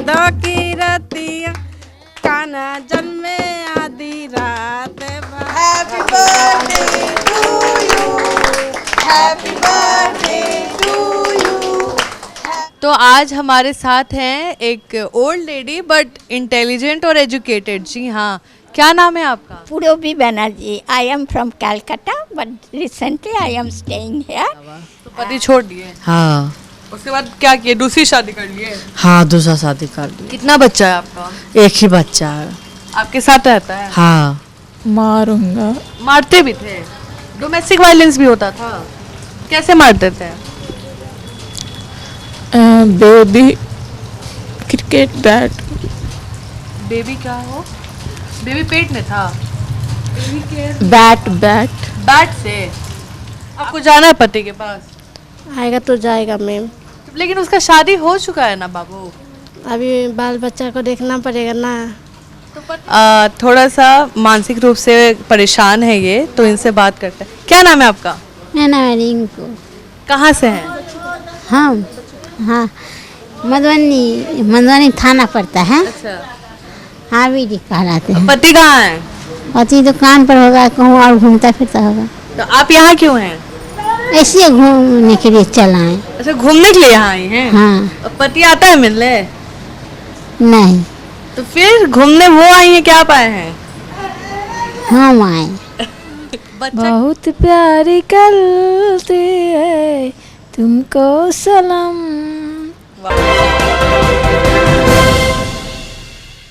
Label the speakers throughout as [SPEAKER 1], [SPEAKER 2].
[SPEAKER 1] भादों की रतिया कान्हा जन्मे आधी रात।
[SPEAKER 2] Happy birthday to you, happy birthday to you.
[SPEAKER 3] तो आज हमारे साथ हैं एक ओल्ड लेडी बट इंटेलिजेंट और एजुकेटेड। जी हाँ, क्या नाम है आपका?
[SPEAKER 4] Purobi Banerjee. I am from Calcutta, but recently I am staying here.
[SPEAKER 3] तो पति छोड़ दिए,
[SPEAKER 5] हाँ
[SPEAKER 3] उसके बाद क्या किए? दूसरी शादी कर लिए?
[SPEAKER 5] हाँ, दूसरा शादी कर लिया।
[SPEAKER 3] कितना बच्चा है आपका?
[SPEAKER 5] एक ही बच्चा है।
[SPEAKER 3] आपके साथ रहता है?
[SPEAKER 5] हाँ,
[SPEAKER 1] मारूंगा।
[SPEAKER 3] मारते भी थे? डोमेस्टिक वायलेंस भी होता था? कैसे मारते थे?
[SPEAKER 1] Baby cricket bat.
[SPEAKER 3] बेबी क्या हो? बेबी पेट में था? बेबी के
[SPEAKER 1] बैट बैट।
[SPEAKER 3] बैट से? आपको जाना है पति के पास?
[SPEAKER 6] आएगा तो जाएगा मैम।
[SPEAKER 3] लेकिन उसका शादी हो चुका है ना बाबू।
[SPEAKER 6] अभी बाल बच्चा को देखना पड़ेगा ना।
[SPEAKER 3] थोड़ा सा मानसिक रूप से परेशान है ये, तो इनसे बात करते हैं। क्या नाम है आपका?
[SPEAKER 6] मेरा नाम है रिंकू।
[SPEAKER 3] कहाँ से हैं?
[SPEAKER 6] हम हाँ मधुबनी थाना पड़ता है।
[SPEAKER 3] अच्छा,
[SPEAKER 6] हाँ भी कहलाते हैं।
[SPEAKER 3] पति कहाँ है?
[SPEAKER 6] पति दुकान पर होगा, कहूँ और घूमता फिरता होगा।
[SPEAKER 3] तो आप यहाँ क्यों हैं?
[SPEAKER 6] ऐसे घूमने के लिए चला है।
[SPEAKER 3] अच्छा, घूमने के लिए यहाँ आई हैं?
[SPEAKER 6] हाँ।
[SPEAKER 3] और पति आता है मिलने?
[SPEAKER 6] नहीं,
[SPEAKER 3] तो फिर घूमने वो आई हैं, क्या पाए हैं?
[SPEAKER 6] हम आए।
[SPEAKER 3] बच्चा
[SPEAKER 1] बहुत प्यारी करती है तुमको सलाम।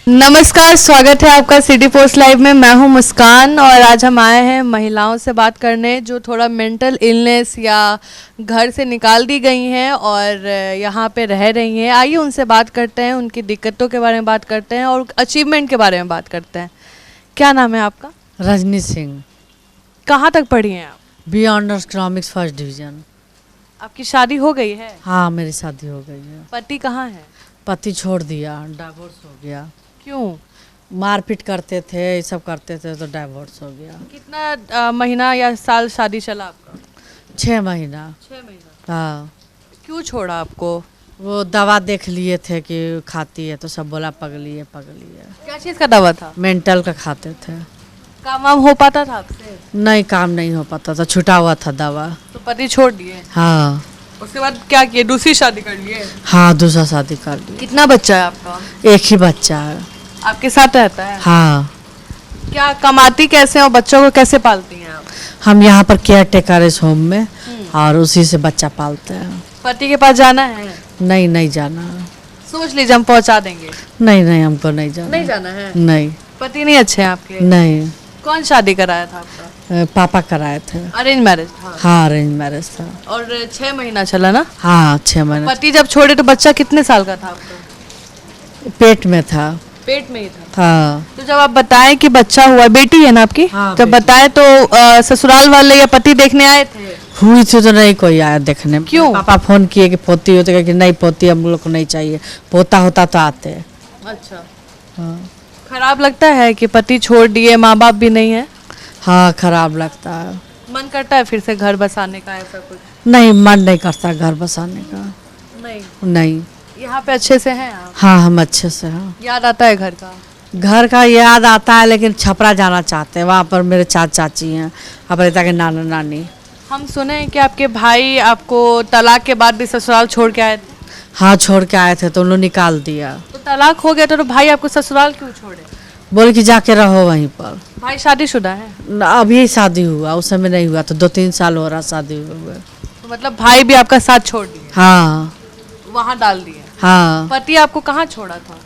[SPEAKER 3] नमस्कार, स्वागत है आपका सिटी पोस्ट लाइव में। मैं हूं मुस्कान और आज हम आए हैं महिलाओं से बात करने जो थोड़ा मेंटल इलनेस या घर से निकाल दी गई हैं और यहाँ पे रह रही हैं। आइए उनसे बात करते हैं, उनकी दिक्कतों के बारे में बात करते हैं और अचीवमेंट के बारे में बात करते हैं। क्या नाम है आपका?
[SPEAKER 5] रजनी सिंह,
[SPEAKER 3] कहाँ तक पढ़ी हैं आप?
[SPEAKER 5] B honours economics first division.
[SPEAKER 3] आपकी शादी हो गई है?
[SPEAKER 5] हाँ, मेरी शादी हो गई है।
[SPEAKER 3] पति कहाँ है?
[SPEAKER 5] पति छोड़ दिया, डाइवोर्स हो गया।
[SPEAKER 3] क्यों?
[SPEAKER 5] मारपीट करते थे, ये सब करते थे, तो डाइवोर्स हो गया।
[SPEAKER 3] कितना महीना या साल शादी चला आपका?
[SPEAKER 5] 6 महीना।
[SPEAKER 3] 6 महीना।
[SPEAKER 5] हाँ,
[SPEAKER 3] क्यों छोड़ा आपको?
[SPEAKER 5] वो दवा देख लिए थे कि खाती है, तो सब बोला पगली है पगली है।
[SPEAKER 3] क्या चीज़ का दवा था?
[SPEAKER 5] मेंटल का खाते थे।
[SPEAKER 3] काम वाम हो पाता था आपसे?
[SPEAKER 5] नहीं, काम नहीं हो पाता था, छुटा हुआ था दवा।
[SPEAKER 3] तो पति छोड़ दिए?
[SPEAKER 5] हाँ।
[SPEAKER 3] उसके बाद क्या किए? दूसरी शादी कर लिए?
[SPEAKER 5] हाँ, दूसरा शादी कर लिया।
[SPEAKER 3] कितना बच्चा है आपका?
[SPEAKER 5] एक ही बच्चा है।
[SPEAKER 3] आपके साथ रहता है?
[SPEAKER 5] हाँ,
[SPEAKER 3] क्या कमाती कैसे और बच्चों को कैसे पालती हैं आप?
[SPEAKER 5] हम यहाँ पर केयर टेकर इस होम में और उसी से बच्चा पालते हैं।
[SPEAKER 3] पति के पास जाना है?
[SPEAKER 5] नहीं, नहीं जाना।
[SPEAKER 3] सोच लीजिए हम पहुंचा देंगे।
[SPEAKER 5] नहीं नहीं, हमको नहीं जाना।
[SPEAKER 3] नहीं जाना है?
[SPEAKER 5] नहीं
[SPEAKER 3] पति नहीं अच्छे हैं आपके?
[SPEAKER 5] नहीं।
[SPEAKER 3] कौन शादी कराया था आपका?
[SPEAKER 5] पापा कराए थे।
[SPEAKER 3] अरेंज मैरिज था?
[SPEAKER 5] हाँ, अरेंज मैरिज था।
[SPEAKER 3] और 6 महीना चला ना?
[SPEAKER 5] हाँ, 6 महीने।
[SPEAKER 3] पति जब छोड़े तो बच्चा कितने साल का था आपका?
[SPEAKER 5] पेट में था।
[SPEAKER 3] पेट में ही था?
[SPEAKER 5] हाँ।
[SPEAKER 3] तो जब आप बताएं कि बच्चा हुआ, बेटी है ना आपकी?
[SPEAKER 5] हाँ,
[SPEAKER 3] जब
[SPEAKER 5] बेटी।
[SPEAKER 3] बताएं तो ससुराल वाले या पति देखने आए थे?
[SPEAKER 5] हुई थी तो नहीं कोई आया देखने।
[SPEAKER 3] क्यों?
[SPEAKER 5] पापा फोन किए कि पोती होती है कि नहीं, पोती हम लोग को नहीं चाहिए, पोता होता तो आते।
[SPEAKER 3] अच्छा।
[SPEAKER 5] हाँ।
[SPEAKER 3] खराब लगता है कि पति छोड़ दिए, माँ बाप भी नहीं है?
[SPEAKER 5] हाँ, खराब लगता है।
[SPEAKER 3] मन करता है फिर से घर बसाने का, ऐसा कुछ?
[SPEAKER 5] नहीं, मन नहीं करता घर बसाने का।
[SPEAKER 3] नहीं।
[SPEAKER 5] नहीं।
[SPEAKER 3] यहाँ पे अच्छे से हैं आप?
[SPEAKER 5] हाँ, हम अच्छे से हैं।
[SPEAKER 3] याद आता है घर का?
[SPEAKER 5] घर का याद आता है, लेकिन छपरा जाना चाहते हैं। वहाँ पर मेरे चाची हैं, अपरिता के नाना नानी।
[SPEAKER 3] हम सुने हैं कि आपके भाई आपको तलाक के बाद भी ससुराल छोड़ के आए थे?
[SPEAKER 5] हाँ, छोड़ के आए थे तो उन्होंने निकाल दिया।
[SPEAKER 3] तो तलाक हो गया तो भाई आपको ससुराल क्यों छोड़े?
[SPEAKER 5] बोले कि जाके रहो वहीं पर।
[SPEAKER 3] भाई शादीशुदा है?
[SPEAKER 5] अभी शादी हुआ, उस समय नहीं हुआ, तो 2-3 साल हो रहा शादी हुए।
[SPEAKER 3] तो मतलब भाई भी आपका साथ छोड़ दिए?
[SPEAKER 5] हाँ।
[SPEAKER 3] वहाँ डाल दिए?
[SPEAKER 5] हाँ।
[SPEAKER 3] पति आपको कहाँ छोड़ा था?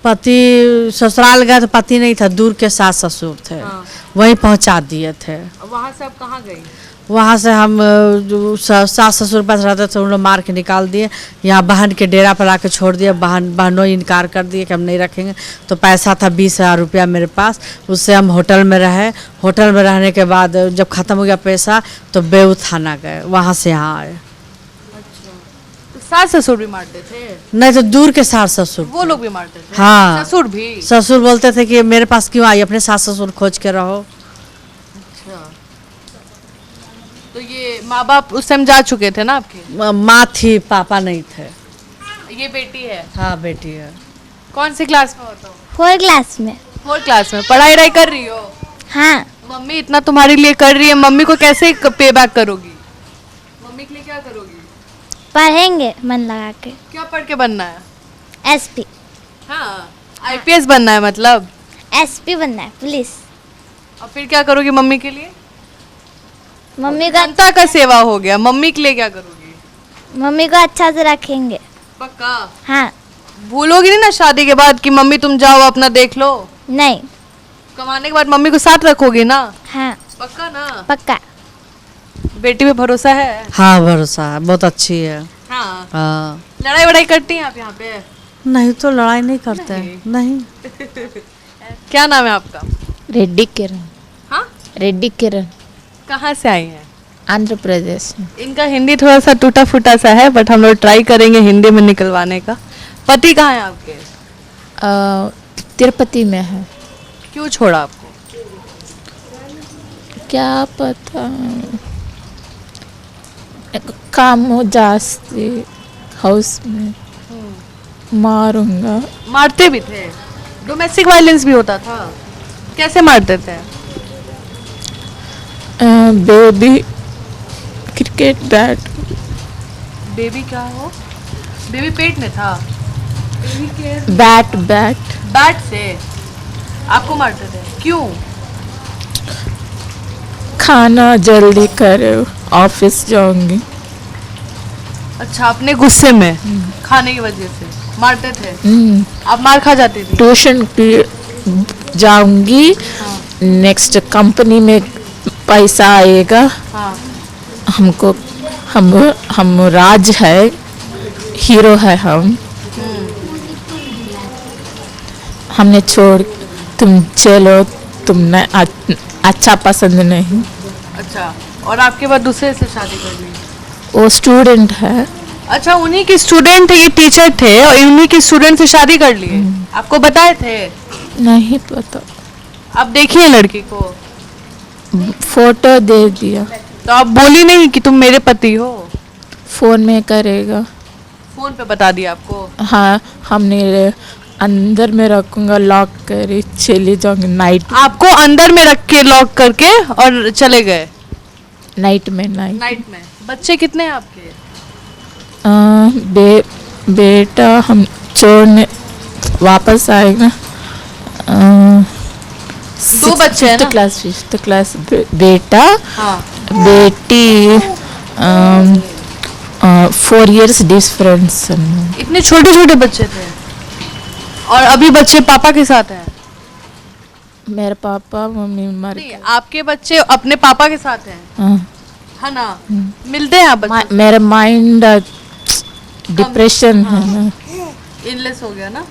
[SPEAKER 5] पति ससुराल गया तो पति नहीं था, दूर के सास ससुर थे।
[SPEAKER 3] हाँ।
[SPEAKER 5] वहीं पहुंचा दिए थे।
[SPEAKER 3] वहाँ से आप कहाँ गई?
[SPEAKER 5] वहाँ से हम जो सास ससुर पास रहते थे, उन लोग मार के निकाल दिए। यहाँ बहन के डेरा पर आके छोड़ दिया। बहनों इनकार कर दिए कि हम नहीं रखेंगे। तो पैसा था 20,000 रुपया मेरे पास, उससे हम होटल में रहे। होटल में रहने के बाद जब ख़त्म हो गया पैसा तो बेऊ थाना गए, वहाँ से यहाँ आए।
[SPEAKER 3] तो सास ससुर भी मारते थे?
[SPEAKER 5] नहीं तो दूर के सास ससुर।
[SPEAKER 3] वो लोग भी मारते थे?
[SPEAKER 5] हाँ।
[SPEAKER 3] ससुर भी?
[SPEAKER 5] ससुर बोलते थे कि मेरे पास क्यों आई, अपने सास ससुर खोज के रहो।
[SPEAKER 3] अच्छा। तो ये माँ बाप उस टाइम जा चुके थे ना आपके?
[SPEAKER 5] माँ थी, पापा नहीं थे।
[SPEAKER 3] ये बेटी है?
[SPEAKER 5] हाँ, बेटी है।
[SPEAKER 3] कौन सी क्लास में हो तुम?
[SPEAKER 6] 4 क्लास में।
[SPEAKER 3] 4 क्लास में। पढ़ाई वढ़ाई कर रही हो?
[SPEAKER 6] हाँ।
[SPEAKER 3] मम्मी इतना तुम्हारे लिए कर रही है, मम्मी को कैसे पे बैक करोगी? मम्मी के लिए क्या करोगी?
[SPEAKER 6] पढ़ेंगे मन लगा के।
[SPEAKER 3] क्या पढ़ के बनना है?
[SPEAKER 6] एसपी।
[SPEAKER 3] हाँ, आईपीएस बनना है मतलब?
[SPEAKER 6] एसपी बनना है, पुलिस।
[SPEAKER 3] और फिर क्या करोगी मम्मी के लिए?
[SPEAKER 6] मम्मी को
[SPEAKER 3] जनता का सेवा हो गया, मम्मी के लिए क्या करोगी?
[SPEAKER 6] मम्मी को अच्छा से रखेंगे।
[SPEAKER 3] पक्का?
[SPEAKER 6] हाँ।
[SPEAKER 3] भूलोगी नहीं ना शादी के बाद कि मम्मी तुम जाओ अपना देख लो?
[SPEAKER 6] नहीं।
[SPEAKER 3] कमाने के बाद मम्मी को साथ रखोगी ना?
[SPEAKER 6] हाँ।
[SPEAKER 3] पक्का ना?
[SPEAKER 6] पक्का।
[SPEAKER 3] बेटी पे भरोसा है?
[SPEAKER 5] हाँ भरोसा है, बहुत अच्छी है।
[SPEAKER 3] हाँ।
[SPEAKER 5] हाँ।
[SPEAKER 3] लड़ाई वड़ाई करती हैं आप यहाँ पे?
[SPEAKER 5] नहीं तो लड़ाई नहीं करते हैं, नहीं।
[SPEAKER 3] क्या नाम है आपका?
[SPEAKER 1] रेड्डी किरण।
[SPEAKER 3] हाँ?
[SPEAKER 1] रेड्डी किरण,
[SPEAKER 3] कहाँ से आई हैं?
[SPEAKER 1] आंध्र प्रदेश में।
[SPEAKER 3] इनका हिंदी थोड़ा सा टूटा फूटा सा है, बट हम लोग ट्राई करेंगे हिंदी में निकलवाने का। पति कहाँ है आपके?
[SPEAKER 1] तिरुपति में है।
[SPEAKER 3] क्यों छोड़ा आपको?
[SPEAKER 1] क्या पता, काम हो जास्ती हाउस में, मारूंगा।
[SPEAKER 3] मारते भी थे? डोमेस्टिक वायलेंस भी होता था? कैसे मारते थे?
[SPEAKER 1] Baby cricket bat.
[SPEAKER 3] बेबी क्या हो? बेबी पेट में था?
[SPEAKER 1] बैट बैट
[SPEAKER 3] बैट से आपको मारते थे? क्यों?
[SPEAKER 1] खाना जल्दी करो, ऑफिस जाऊंगी।
[SPEAKER 3] अच्छा, अपने गुस्से में खाने की वजह से मारते थे? आप मार खा जाती थी?
[SPEAKER 1] ट्यूशन की जाऊंगी, नेक्स्ट कंपनी में पैसा आएगा
[SPEAKER 3] हाँ।
[SPEAKER 1] हमको। हम राज है, हीरो है हम। हमने छोड़, तुम चलो, तुमने अच्छा पसंद नहीं।
[SPEAKER 3] अच्छा, और आपके बाद दूसरे से शादी कर ली?
[SPEAKER 1] वो स्टूडेंट है।
[SPEAKER 3] अच्छा, उन्हीं के स्टूडेंट थे, ये टीचर थे और उन्हीं के स्टूडेंट से शादी कर लिए? आपको बताए थे?
[SPEAKER 1] नहीं पता,
[SPEAKER 3] आप देखिए लड़की को?
[SPEAKER 1] फोटो दे दिया।
[SPEAKER 3] तो आप बोली नहीं कि तुम मेरे पति हो?
[SPEAKER 1] फोन में करेगा।
[SPEAKER 3] फोन पे बता दिया आपको?
[SPEAKER 1] हाँ, हमने अंदर में रखूंगा, लॉक कर चली जाऊंगी नाइट।
[SPEAKER 3] आपको अंदर में रख के लॉक करके और चले गए?
[SPEAKER 1] नाइट में। नाइट
[SPEAKER 3] में। बच्चे कितने हैं आपके?
[SPEAKER 1] बेटा हम छोड़ने वापस आएगा।
[SPEAKER 3] 2 बच्चे हैं ना?
[SPEAKER 1] फिफ्थ क्लास बेटा।
[SPEAKER 3] हाँ।
[SPEAKER 1] बेटी 4 years डिफरेंस।
[SPEAKER 3] इतने छोटे छोटे बच्चे थे और अभी बच्चे पापा के साथ हैं?
[SPEAKER 1] मेरे पापा मम्मी मर
[SPEAKER 3] नहीं,
[SPEAKER 1] गए।
[SPEAKER 3] आपके बच्चे अपने पापा के साथ हैं?
[SPEAKER 1] हाँ।
[SPEAKER 3] है ना? मिलते हैं आप बच्चों से?
[SPEAKER 1] मेरा माइंड डिप्रेशन है ना।
[SPEAKER 3] इलनेस हो गया ना?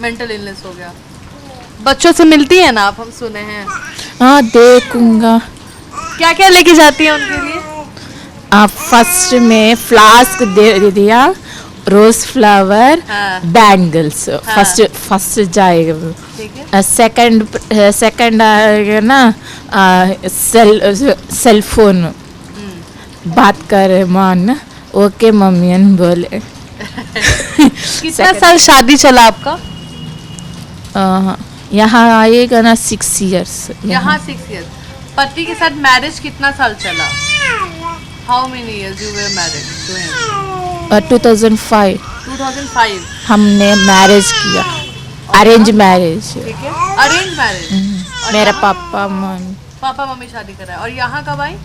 [SPEAKER 3] मेंटल इलनेस हो गया। बच्चों से मिलती है ना आप? हम सुने हैं।
[SPEAKER 1] हाँ, देखूंगा।
[SPEAKER 3] क्या क्या लेके जाती है उनके लिए?
[SPEAKER 1] फर्स्ट में फ्लास्क दे दिया, रोज फ्लावर,
[SPEAKER 3] हाँ।
[SPEAKER 1] बैंगल्स। फर्स्ट जाएगा।
[SPEAKER 3] ठीक है।
[SPEAKER 1] सेकंड आएगा ना, सेल फोन बात करे मान। ओके मम्मी बोले।
[SPEAKER 3] कितना साल शादी चला आपका?
[SPEAKER 1] यहाँ आएगा ना 6 years।
[SPEAKER 3] यहाँ 6 years। पति के साथ मैरिज कितना साल चला? How many years you were married to him?
[SPEAKER 1] 2005
[SPEAKER 3] 2005।
[SPEAKER 1] हमने मैरिज किया, अरेंज मैरिज।
[SPEAKER 3] ठीक है, अरेंज मैरिज।
[SPEAKER 1] मेरा पापा मम्मी।
[SPEAKER 3] पापा मम्मी शादी कराए। और यहाँ कब आई?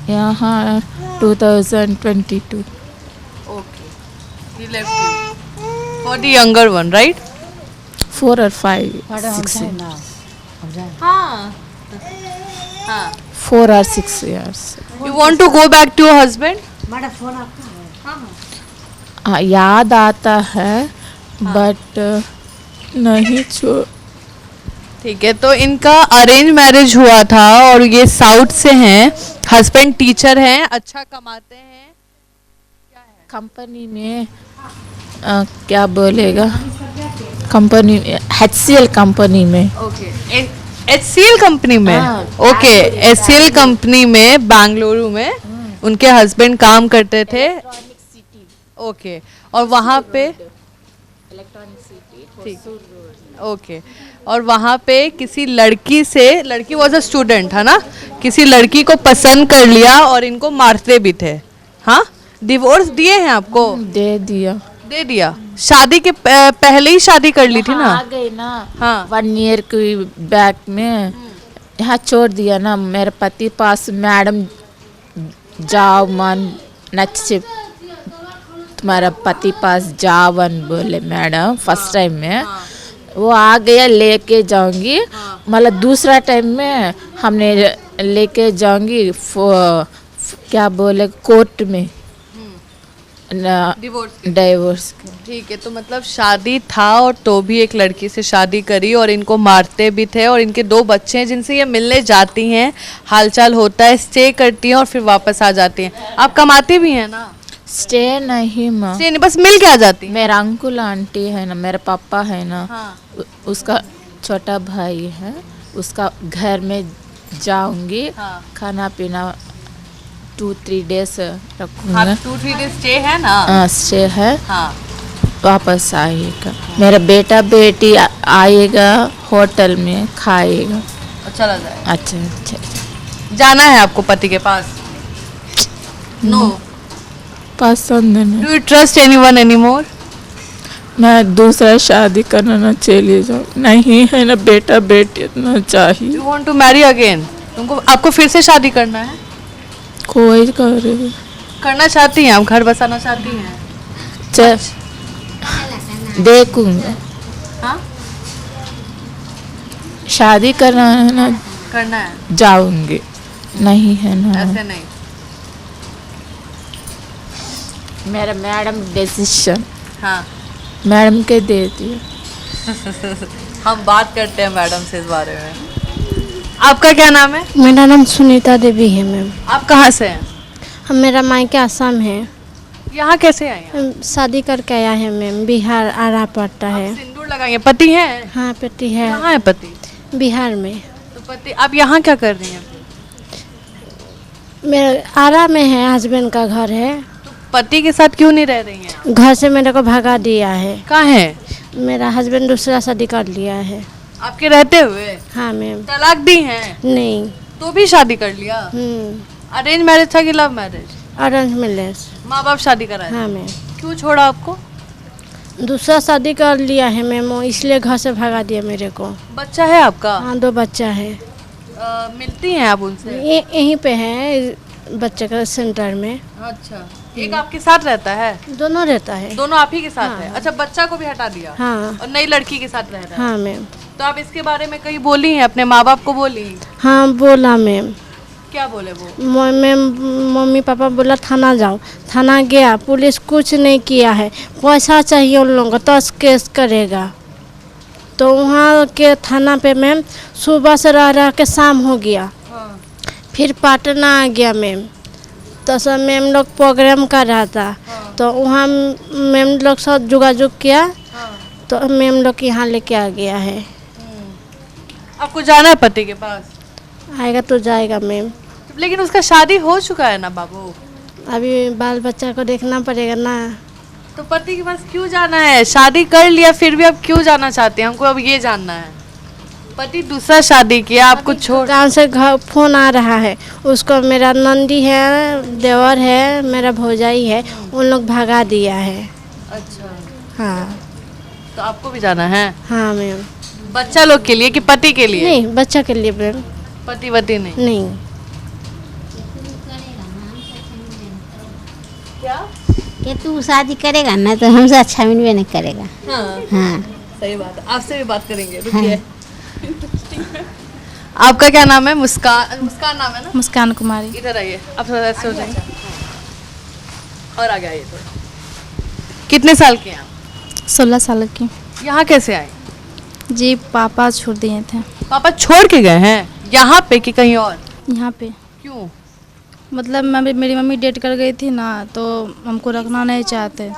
[SPEAKER 1] यहाँ 2022।
[SPEAKER 3] Okay, he left you for the younger one, right?
[SPEAKER 1] 4 or 5 6
[SPEAKER 3] हाँ हाँ।
[SPEAKER 1] 4 or 6 years।
[SPEAKER 3] You want to go back to your husband?
[SPEAKER 1] याद आता है, बट नहीं छोड़।
[SPEAKER 3] ठीक है, तो इनका अरेंज मैरिज हुआ था और ये साउथ से हैं, हस्बैंड टीचर हैं, अच्छा कमाते हैं।
[SPEAKER 1] कंपनी में क्या बोलेगा, कंपनी HCL कंपनी में।
[SPEAKER 3] ओके, HCL कंपनी में।
[SPEAKER 1] हाँ,
[SPEAKER 3] ओके, HCL कंपनी में बेंगलुरु में उनके हस्बैंड काम करते थे। ओके, और वहाँ पे ठीक, ओके। और वहाँ पे किसी लड़की से, लड़की वॉज अ स्टूडेंट है ना, किसी लड़की को पसंद कर लिया और इनको मारते भी थे। हाँ, डिवोर्स दिए हैं आपको?
[SPEAKER 1] दे दिया।
[SPEAKER 3] दे दिया। शादी के पहले ही शादी कर ली थी ना?
[SPEAKER 1] आ गई ना।
[SPEAKER 3] हाँ।
[SPEAKER 1] 1 ईयर की बैक में यहाँ छोड़ दिया ना मेरे पति पास। मैडम जाओ मन नच्चे तुम्हारा पति पास जावन बोले मैडम फर्स्ट टाइम में। वो आ गया लेके जाऊंगी, मतलब दूसरा टाइम में हमने लेके जाऊंगी क्या बोले कोर्ट में डिवोर्स।
[SPEAKER 3] ठीक है, तो मतलब शादी था और तो भी एक लड़की से शादी करी और इनको मारते भी थे और इनके 2 बच्चे हैं जिनसे ये मिलने जाती हैं, हालचाल होता है, स्टे करती हैं और फिर वापस आ जाती हैं। आप कमाती भी हैं ना?
[SPEAKER 1] स्टे नहीं माँ,
[SPEAKER 3] स्टे नहीं, बस मिल के आ जाती हैं।
[SPEAKER 1] मेरा अंकुल आंटी है ना, मेरा पापा है ना।
[SPEAKER 3] हाँ।
[SPEAKER 1] उसका छोटा भाई है, उसका घर में जाऊंगी।
[SPEAKER 3] हाँ।
[SPEAKER 1] खाना पीना 2-3 डेज
[SPEAKER 3] हाँ,
[SPEAKER 1] रखूंगा।
[SPEAKER 3] 2-3 डेज स्टे है ना?
[SPEAKER 1] स्टे है,
[SPEAKER 3] हाँ।
[SPEAKER 1] वापस आएगा। मेरा बेटा बेटी आएगा, होटल में खाएगा।
[SPEAKER 3] और चला जाए।
[SPEAKER 1] अच्छा अच्छा।
[SPEAKER 3] जाना है आपको पति के पास? नो।
[SPEAKER 1] पसंद नहीं।
[SPEAKER 3] Do you trust anyone anymore?
[SPEAKER 1] मैं दूसरा शादी करना ना चली जाऊँ, नहीं है ना बेटा बेटी इतना चाहिए।
[SPEAKER 3] You want to marry again? तुमको, आपको फिर से शादी करना है?
[SPEAKER 1] कोई करे
[SPEAKER 3] करना चाहती हैं आप? घर बसाना चाहती हैं?
[SPEAKER 1] चल देखूंगा।
[SPEAKER 3] हाँ,
[SPEAKER 1] शादी करना है ना
[SPEAKER 3] करना है।
[SPEAKER 1] जाऊंगी, नहीं है ना।
[SPEAKER 3] ऐसे नहीं।
[SPEAKER 1] मेरा मैडम डिसीजन
[SPEAKER 3] हाँ,
[SPEAKER 1] मैडम के दे दिया।
[SPEAKER 3] हम बात करते हैं मैडम से इस बारे में। आपका क्या नाम है?
[SPEAKER 6] मेरा नाम सुनीता देवी है मैम।
[SPEAKER 3] आप कहाँ से हैं?
[SPEAKER 6] हम मेरा मायके आसाम है।
[SPEAKER 3] यहाँ कैसे आए हैं?
[SPEAKER 6] हम शादी करके आया है मैम, बिहार आरा पड़ता है।
[SPEAKER 3] सिंदूर लगाएंगे। पति हैं?
[SPEAKER 6] हाँ पति है,
[SPEAKER 3] कहाँ है पति?
[SPEAKER 6] बिहार में।
[SPEAKER 3] तो पति, आप यहाँ क्या कर रही हैं?
[SPEAKER 6] मेरे आरा में है, हस्बैंड का घर है।
[SPEAKER 3] तो पति के साथ क्यों नहीं रह रही हैं?
[SPEAKER 6] घर से मेरे को भगा दिया है।
[SPEAKER 3] कहाँ है?
[SPEAKER 6] मेरा हस्बैंड दूसरा शादी कर लिया है।
[SPEAKER 3] आपके रहते हुए?
[SPEAKER 6] हाँ मैम।
[SPEAKER 3] तलाक दी हैं?
[SPEAKER 6] नहीं।
[SPEAKER 3] तो भी शादी कर लिया? अरेंज मैरिज था कि लव मैरिज?
[SPEAKER 6] Arrange marriage.
[SPEAKER 3] माँ बाप शादी कराए?
[SPEAKER 6] हाँ मैम।
[SPEAKER 3] क्यों छोड़ा आपको?
[SPEAKER 6] दूसरा शादी कर लिया है मैम, वो इसलिए घर से भगा दिया मेरे को।
[SPEAKER 3] बच्चा है आपका?
[SPEAKER 6] हाँ 2 बच्चा है।
[SPEAKER 3] मिलती हैं आप उनसे?
[SPEAKER 6] यहीं पे है बच्चे का सेंटर में।
[SPEAKER 3] अच्छा, एक आपके साथ रहता है?
[SPEAKER 6] दोनों रहता है।
[SPEAKER 3] दोनों आप ही के साथ है? अच्छा, बच्चा को भी हटा दिया?
[SPEAKER 6] हाँ।
[SPEAKER 3] और नई लड़की के साथ रह रहा है?
[SPEAKER 6] हाँ मैम।
[SPEAKER 3] तो आप इसके बारे में कहीं बोली हैं? अपने माँ बाप को बोली?
[SPEAKER 6] हाँ बोला मैम।
[SPEAKER 3] क्या बोले वो?
[SPEAKER 6] मैम मम्मी पापा बोला थाना जाओ, थाना गया, पुलिस कुछ नहीं किया है। पैसा चाहिए उन लोगों को तो केस करेगा। तो वहाँ के थाना पे मैम सुबह से रह के शाम हो गया।
[SPEAKER 3] हाँ।
[SPEAKER 6] फिर पटना आ गया मैम। तो सब मैम लोग प्रोग्राम कर रहा था।
[SPEAKER 3] हाँ।
[SPEAKER 6] तो वहाँ मैम लोग साथ जोगाजोग किया।
[SPEAKER 3] हाँ।
[SPEAKER 6] तो मैम लोग यहाँ लेके आ गया है।
[SPEAKER 3] आपको जाना है पति के पास?
[SPEAKER 6] आएगा तो जाएगा मैम।
[SPEAKER 3] लेकिन उसका शादी हो चुका है ना बाबू।
[SPEAKER 6] अभी बाल बच्चा को देखना पड़ेगा ना।
[SPEAKER 3] तो पति के पास क्यों जाना है? शादी कर लिया फिर भी आप क्यों जाना चाहते हैं? हमको अब ये जानना है। पति दूसरा शादी किया, आपको छोड़।
[SPEAKER 6] गांव से घर फोन आ रहा है उसको, मेरा नंदी है, देवर है, मेरा भौजाई है, उन लोग भगा दिया है।
[SPEAKER 3] अच्छा,
[SPEAKER 6] हाँ।
[SPEAKER 3] तो आपको भी जाना है?
[SPEAKER 6] हाँ मैम।
[SPEAKER 3] बच्चा लोग के लिए कि पति के लिए?
[SPEAKER 6] नहीं, बच्चा के लिए मैम।
[SPEAKER 3] पति वती नहीं?
[SPEAKER 6] नहीं।
[SPEAKER 3] क्या?
[SPEAKER 7] कि तू शादी करेगा ना तो हमसे अच्छा मिलवे नहीं करेगा।
[SPEAKER 3] हाँ,
[SPEAKER 7] हाँ।
[SPEAKER 3] सही बात है। आपसे भी बात करेंगे, रुकिए। आपका क्या नाम है? मुस्कान, मुस्कान नाम है ना?
[SPEAKER 8] मुस्कान कुमारी।
[SPEAKER 3] इधर आइए, आप थोड़ा ऐसे हो जाइए और आगे आइए थोड़ा। कितने साल के हैं आप?
[SPEAKER 8] 16 साल की।
[SPEAKER 3] यहाँ कैसे आए?
[SPEAKER 8] जी पापा छोड़ दिए थे
[SPEAKER 3] पापा छोड़ के गए हैं यहाँ पे कि कहीं और?
[SPEAKER 8] यहाँ पे।
[SPEAKER 3] क्यों?
[SPEAKER 8] मतलब मेरी मम्मी डेट कर गई थी ना, तो हमको रखना नहीं चाहते।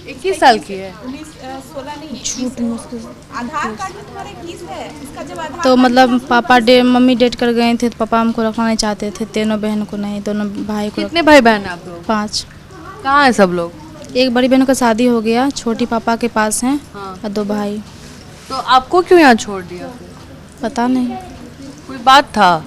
[SPEAKER 3] 21 साल की है?
[SPEAKER 8] तो मतलब पापा मम्मी डेट कर गए थे, तो पापा हमको रखना नहीं चाहते थे। तीनों बहन को नहीं, दोनों भाई को।
[SPEAKER 3] कितने भाई बहन हैं आप लोग?
[SPEAKER 8] 5।
[SPEAKER 3] कहाँ है सब लोग?
[SPEAKER 8] एक बड़ी बहन का शादी हो गया, छोटी पापा के पास हैं और 2 भाई।
[SPEAKER 3] तो आपको क्यों यहाँ छोड़ दिया?
[SPEAKER 8] पता नहीं,
[SPEAKER 3] कोई बात था?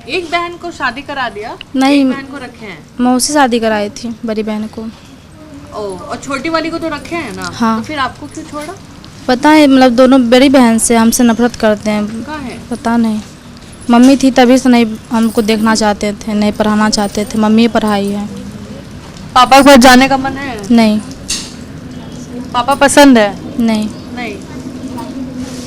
[SPEAKER 3] एक बहन को शादी करा दिया,
[SPEAKER 8] नहीं
[SPEAKER 3] एक बहन को रखे हैं।
[SPEAKER 8] मौसी शादी कराई थी बड़ी बहन को।
[SPEAKER 3] ओ, और छोटी वाली को तो रखे हैं ना?
[SPEAKER 8] हाँ।
[SPEAKER 3] तो फिर आपको क्यों छोड़ा?
[SPEAKER 8] पता है, मतलब दोनों बड़ी बहन से हमसे नफरत करते हैं।
[SPEAKER 3] कहाँ है?
[SPEAKER 8] पता नहीं, मम्मी थी तभी से नहीं हमको देखना चाहते थे, नहीं पढ़ाना चाहते थे। मम्मी पढ़ाई है।
[SPEAKER 3] पापा के पास जाने का मन है?
[SPEAKER 8] नहीं
[SPEAKER 3] पापा पसंद है?
[SPEAKER 8] नहीं।
[SPEAKER 3] नहीं।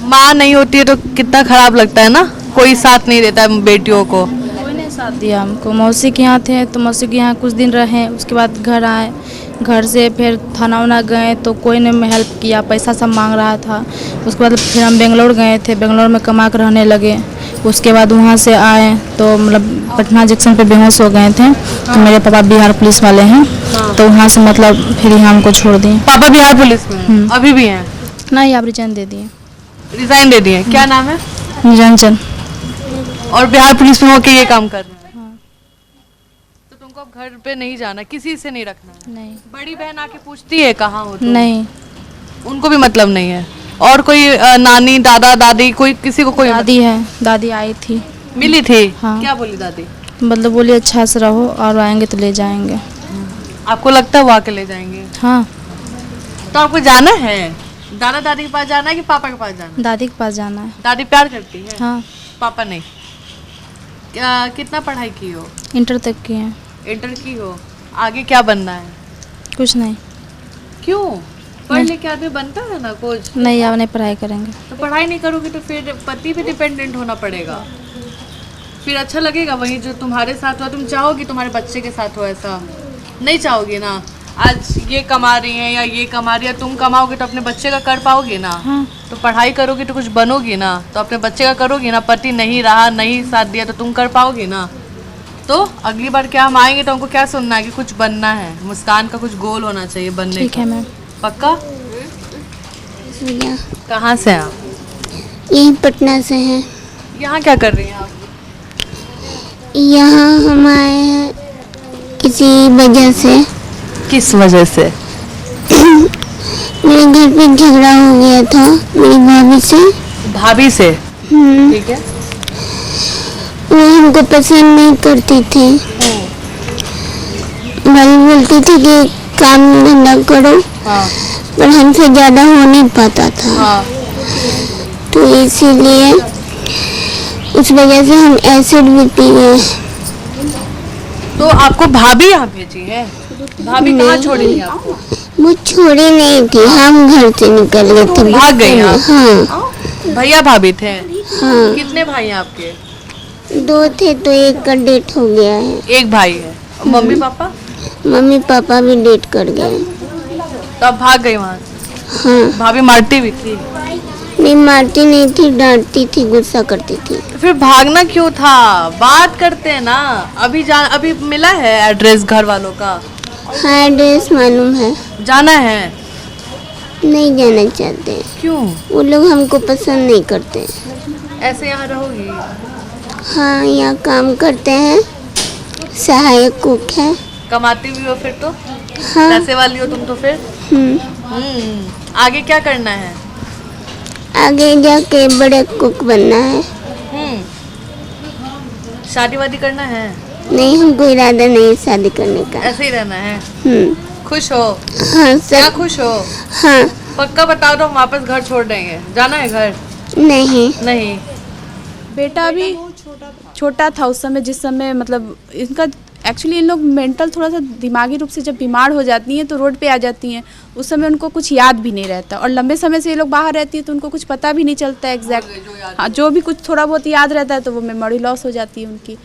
[SPEAKER 3] माँ नहीं होती है तो कितना खराब लगता है ना, कोई साथ नहीं देता है बेटियों को।
[SPEAKER 8] कोई नहीं साथ दिया हमको। मौसी के यहाँ थे तो मौसी के यहाँ कुछ दिन रहे, उसके बाद घर आए। घर से फिर थाना वाना गए तो कोई ने हेल्प किया, पैसा सब मांग रहा था। उसके बाद फिर हम बेंगलोर गए थे, बेंगलोर में कमा कर रहने लगे। उसके बाद वहाँ से आए तो मतलब पटना जंक्शन पे बेहोश हो गए थे। तो मेरे पापा बिहार पुलिस वाले हैं, तो वहाँ से मतलब फिर यहाँ हमको छोड़ दिए।
[SPEAKER 3] पापा बिहार पुलिस में हैं? अभी भी हैं?
[SPEAKER 8] नहीं, आप रिजाइन दे दिए।
[SPEAKER 3] रिजाइन दे दिए? क्या नाम है?
[SPEAKER 8] निरंजन।
[SPEAKER 3] और बिहार पुलिस में होके ये काम कर रहे हैं? तो तुमको अब घर पे नहीं जाना, किसी से नहीं रखना है?
[SPEAKER 8] नहीं।
[SPEAKER 3] बड़ी बहन आके पूछती है कहाँ हो तुम?
[SPEAKER 8] नहीं।
[SPEAKER 3] उनको भी मतलब नहीं है? और कोई नानी दादा दादी कोई, किसी को कोई?
[SPEAKER 8] दादी है, दादी आई थी।
[SPEAKER 3] मिली थी?
[SPEAKER 8] हाँ।
[SPEAKER 3] क्या बोली दादी?
[SPEAKER 8] मतलब बोली अच्छा से रहो और आएंगे तो ले जाएंगे।
[SPEAKER 3] आपको लगता है वो आके ले जाएंगे?
[SPEAKER 8] हाँ।
[SPEAKER 3] तो आपको जाना है? दादा दादी के पास जाना है कि पापा के पास जाना है?
[SPEAKER 8] दादी के पास जाना है।
[SPEAKER 3] दादी प्यार करती है?
[SPEAKER 8] हाँ।
[SPEAKER 3] पापा नहीं? कितना पढ़ाई की हो?
[SPEAKER 8] इंटर तक की है।
[SPEAKER 3] इंटर की हो? आगे क्या बनना है?
[SPEAKER 8] कुछ नहीं।
[SPEAKER 3] क्यों? पढ़ लिख के आदमी बनता है ना कुछ।
[SPEAKER 8] नहीं, अब नहीं पढ़ाई करेंगे।
[SPEAKER 3] तो पढ़ाई नहीं करोगे तो फिर पति पे डिपेंडेंट होना पड़ेगा। फिर अच्छा लगेगा वही जो तुम्हारे साथ हुआ? तुम चाहोगी तुम्हारे बच्चे के साथ हो ऐसा? नहीं चाहोगी ना। आज ये कमा रही हैं या ये कमा रही है, तुम कमाओगे तो अपने बच्चे का कर पाओगे ना।
[SPEAKER 8] हाँ।
[SPEAKER 3] तो पढ़ाई करोगी तो कुछ बनोगी ना, तो अपने बच्चे का करोगी ना। पति नहीं रहा, नहीं साथ दिया तो तुम कर पाओगे ना। तो अगली बार क्या हम आएंगे तो हमको क्या सुनना है कि कुछ बनना है, मुस्कान का कुछ गोल होना चाहिए बनने
[SPEAKER 8] ठीक
[SPEAKER 3] का।
[SPEAKER 8] है मैम।
[SPEAKER 3] पक्का? कहाँ से हैं आप?
[SPEAKER 7] यही पटना से हैं।
[SPEAKER 3] यहाँ क्या कर रही हैं आप?
[SPEAKER 7] यहाँ हम आए हैं किसी वजह से।
[SPEAKER 3] किस वजह से?
[SPEAKER 7] मेरे घर पे झगड़ा हो गया था मेरी भाभी से।
[SPEAKER 3] भाभी से? ठीक है।
[SPEAKER 7] वो हमको पसंद नहीं करती थी। भाभी बोलती थी कि काम धंधा करो,
[SPEAKER 3] हाँ।
[SPEAKER 7] पर हमसे ज़्यादा हो नहीं पाता था।
[SPEAKER 3] हाँ।
[SPEAKER 7] तो इसीलिए उस वजह से हम एसिड भी पी गए।
[SPEAKER 3] तो आपको भाभी यहाँ भेजी है? भाभी कहाँ छोड़ी थी आपको?
[SPEAKER 7] वो छोड़ी नहीं थी, हम घर से निकल गए थे।
[SPEAKER 3] भाग गई आप?
[SPEAKER 7] हाँ।
[SPEAKER 3] भैया भाभी थे?
[SPEAKER 7] हाँ।
[SPEAKER 3] कितने भाई हैं आपके?
[SPEAKER 7] 2 थे तो एक का डेथ हो गया है।
[SPEAKER 3] एक भाई है। और मम्मी पापा?
[SPEAKER 7] मम्मी पापा भी डेथ कर गए।
[SPEAKER 3] तो आप भाग गई वहाँ से?
[SPEAKER 7] हाँ।
[SPEAKER 3] भाभी मारती भी थी?
[SPEAKER 7] नहीं, मारती नहीं थी, डांटती थी, गुस्सा करती थी।
[SPEAKER 3] तो फिर भागना क्यों था? बात करते हैं ना। अभी मिला है एड्रेस घर वालों का?
[SPEAKER 7] हाँ, एड्रेस मालूम है।
[SPEAKER 3] जाना है?
[SPEAKER 7] नहीं जाना चाहते।
[SPEAKER 3] क्यों?
[SPEAKER 7] वो लोग हमको पसंद नहीं करते।
[SPEAKER 3] ऐसे यहाँ रहोगी?
[SPEAKER 7] हाँ, यहाँ काम करते हैं, सहायक कुक है।
[SPEAKER 3] कमाती भी हो फिर तो?
[SPEAKER 7] हाँ।
[SPEAKER 3] पैसे वाली हो तुम तो फिर। आगे क्या करना है?
[SPEAKER 7] आगे जाके बड़े कुक बनना है।
[SPEAKER 3] शादी वादी करना है?
[SPEAKER 7] नहीं, हमको इरादा नहीं है शादी करने का।
[SPEAKER 3] ऐसे ही रहना है? खुश हो?
[SPEAKER 7] हाँ
[SPEAKER 3] क्या
[SPEAKER 7] सब।
[SPEAKER 3] खुश हो?
[SPEAKER 7] हाँ।
[SPEAKER 3] पक्का बताओ तो हम वापस घर छोड़ देंगे। जाना है घर?
[SPEAKER 7] नहीं।
[SPEAKER 3] नहीं।
[SPEAKER 9] बेटा भी छोटा था उस समय, जिस समय मतलब इनका एक्चुअली इन लोग मेंटल थोड़ा सा दिमागी रूप से जब बीमार हो जाती हैं तो रोड पे आ जाती हैं। उस समय उनको कुछ याद भी नहीं रहता, और लंबे समय से ये लोग बाहर रहती है तो उनको कुछ पता भी नहीं चलता एग्जैक्ट। हाँ, जो भी कुछ थोड़ा बहुत याद रहता है तो वो मेमोरी लॉस हो जाती है उनकी।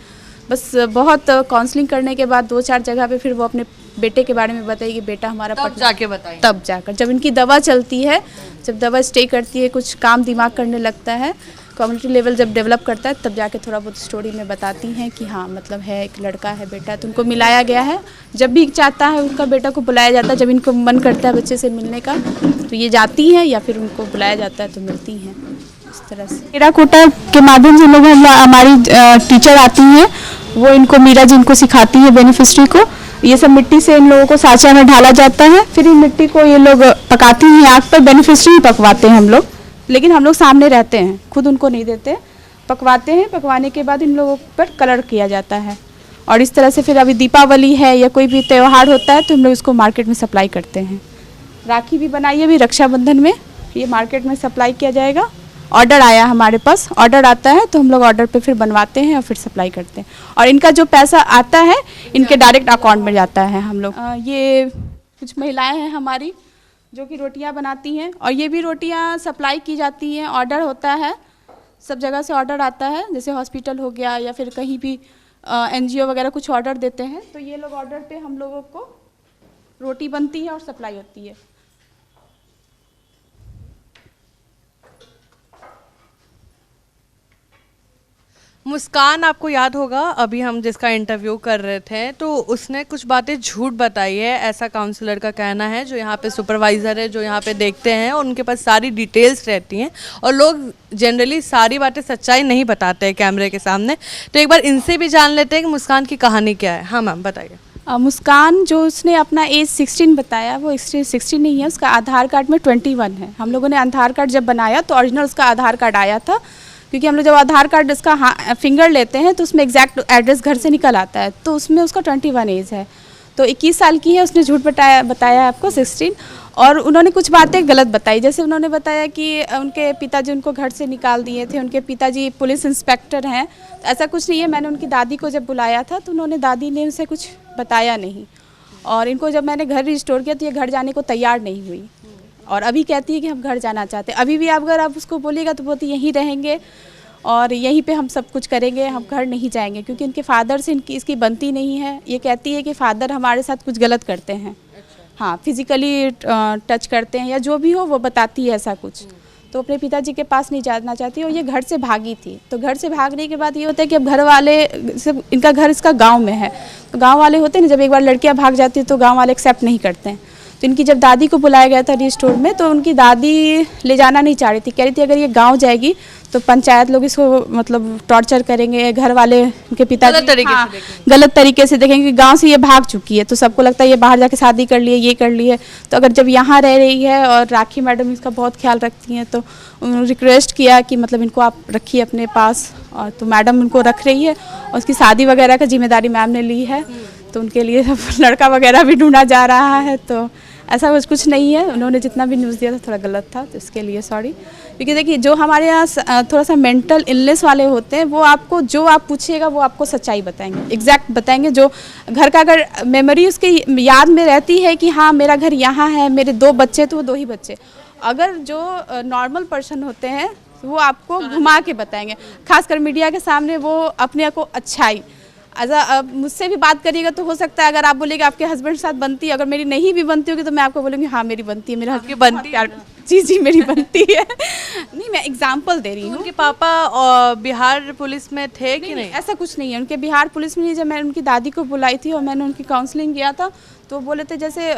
[SPEAKER 9] बस बहुत काउंसलिंग करने के बाद 2-4 जगह पे फिर वो अपने बेटे के बारे में बताई कि बेटा हमारा
[SPEAKER 3] तब जाके बताइए।
[SPEAKER 9] तब जाकर जब इनकी दवा चलती है, जब दवा स्टे करती है, कुछ काम दिमाग करने लगता है, कम्युनिटी लेवल जब डेवलप करता है, तब जाके थोड़ा बहुत स्टोरी में बताती हैं कि हाँ मतलब है, एक लड़का है, बेटा। तो उनको मिलाया गया है। जब भी चाहता है उनका बेटा को बुलाया जाता है, जब इनको मन करता है बच्चे से मिलने का तो ये जाती हैं, या फिर उनको बुलाया जाता है तो मिलती हैं इस तरह से।
[SPEAKER 6] टेराकोटा के माध्यम से लोग हमारी टीचर आती हैं, वो इनको मीरा जी इनको सिखाती है बेनिफिशरी को।
[SPEAKER 9] ये सब मिट्टी से इन लोगों को साँचा में ढाला जाता है, फिर इन मिट्टी को ये लोग पकाती हैं आग पर। बेनिफिशियरी पकवाते हैं हम लोग, लेकिन हम लोग सामने रहते हैं, खुद उनको नहीं देते, पकवाते हैं। पकवाने के बाद इन लोगों पर कलर किया जाता है और इस तरह से फिर अभी दीपावली है या कोई भी त्यौहार होता है तो हम लोग इसको मार्केट में सप्लाई करते हैं। राखी भी बनाई है अभी रक्षाबंधन में, ये मार्केट में सप्लाई किया जाएगा। ऑर्डर आया हमारे पास, ऑर्डर आता है तो हम लोग ऑर्डर पे फिर बनवाते हैं और फिर सप्लाई करते हैं और इनका जो पैसा आता है इनके डायरेक्ट अकाउंट में जाता है। हम लोग ये कुछ महिलाएं हैं हमारी जो कि रोटियां बनाती हैं और ये भी रोटियां सप्लाई की जाती हैं। ऑर्डर होता है, सब जगह से ऑर्डर आता है, जैसे हॉस्पिटल हो गया या फिर कहीं भी NGO वगैरह कुछ ऑर्डर देते हैं तो ये लोग ऑर्डर पे हम लोगों को रोटी बनती है और सप्लाई होती है।
[SPEAKER 3] मुस्कान, आपको याद होगा अभी हम जिसका इंटरव्यू कर रहे थे तो उसने कुछ बातें झूठ बताई है, ऐसा काउंसलर का कहना है, जो यहाँ पे सुपरवाइज़र है, जो यहाँ पे देखते हैं और उनके पास सारी डिटेल्स रहती हैं और लोग जनरली सारी बातें सच्चाई नहीं बताते हैं कैमरे के सामने। तो एक बार इनसे भी जान लेते हैं कि मुस्कान की कहानी क्या है। हाँ मैम बताइए।
[SPEAKER 9] मुस्कान जो उसने अपना एज 16 बताया, वो 16 नहीं है, उसका आधार कार्ड में 21 है। हम लोगों ने आधार कार्ड जब बनाया तो ओरिजिनल उसका आधार कार्ड आया था, क्योंकि हम लोग जब आधार कार्ड उसका फिंगर लेते हैं तो उसमें एग्जैक्ट एड्रेस घर से निकल आता है, तो उसमें उसका 21 एज है। तो 21 साल की है, उसने झूठ बताया आपको 16। और उन्होंने कुछ बातें गलत बताई, जैसे उन्होंने बताया कि उनके पिताजी उनको घर से निकाल दिए थे, उनके पिताजी पुलिस इंस्पेक्टर हैं। ऐसा कुछ नहीं है। मैंने उनकी दादी को जब बुलाया था तो उन्होंने, दादी ने उनसे कुछ बताया नहीं और इनको जब मैंने घर रिस्टोर किया तो ये घर जाने को तैयार नहीं हुई और अभी कहती है कि हम घर जाना चाहते हैं। अभी भी अगर आप उसको बोलिएगा तो बोलती यहीं रहेंगे और यहीं पे हम सब कुछ करेंगे, हम घर नहीं जाएंगे, क्योंकि उनके फादर से इसकी बनती नहीं है। ये कहती है कि फादर हमारे साथ कुछ गलत करते हैं, हाँ फिज़िकली टच करते हैं या जो भी हो, वो बताती है ऐसा कुछ। तो अपने पिताजी के पास नहीं जाना चाहती और ये घर से भागी थी। तो घर से भागने के बाद ये होता है कि अब घर वाले सब, इनका घर इसका गाँव में है, तो गाँव वाले होते हैं ना, जब एक बार लड़कियाँ भाग जाती है तो गाँव वाले एक्सेप्ट नहीं करते हैं। तो इनकी जब दादी को बुलाया गया था रिस्टोर में तो उनकी दादी ले जाना नहीं चाह रही थी, कह रही थी अगर ये गांव जाएगी तो पंचायत लोग इसको मतलब टॉर्चर करेंगे, घर वाले उनके पिताजी गलत तरीके से देखेंगे कि गांव से ये भाग चुकी है, तो सबको लगता है ये बाहर जाके शादी कर लिए, ये कर लिए। तो अगर जब यहाँ रह रही है और राखी मैडम इसका बहुत ख्याल रखती हैं तो उन्होंने रिक्वेस्ट किया कि मतलब इनको आप रखिए अपने पास, और तो मैडम उनको रख रही है और उसकी शादी वगैरह का जिम्मेदारी मैम ने ली है। तो उनके लिए लड़का वगैरह भी ढूंढा जा रहा है। तो ऐसा कुछ नहीं है, उन्होंने जितना भी न्यूज़ दिया था थोड़ा गलत था, तो इसके लिए सॉरी। क्योंकि देखिए जो हमारे यहाँ थोड़ा सा मेंटल इलनेस वाले होते हैं वो आपको जो आप पूछिएगा वो आपको सच्चाई बताएंगे, एग्जैक्ट बताएंगे। जो घर का अगर मेमोरी उसके याद में रहती है कि हाँ मेरा घर यहाँ है, मेरे 2 बच्चे, तो वो 2 ही बच्चे। अगर जो नॉर्मल पर्सन होते हैं वो आपको घुमा के बताएंगे, खासकर मीडिया के सामने वो अपने को अच्छाई। मुझसे भी बात करिएगा तो हो सकता है अगर आप बोलेंगे आपके हस्बैंड के साथ बनती है, अगर मेरी नहीं भी बनती होगी तो मैं आपको बोलूँगी हाँ मेरी बनती है, मेरे हस्बैंड बनती है, जी मेरी बनती है। नहीं, मैं एग्जांपल दे रही हूँ।
[SPEAKER 3] उनके पापा बिहार पुलिस में थे कि नहीं?
[SPEAKER 9] ऐसा कुछ नहीं है, उनके बिहार पुलिस में नहीं। जब मैंने उनकी दादी को बुलाई थी और मैंने उनकी काउंसलिंग किया था तो बोले थे जैसे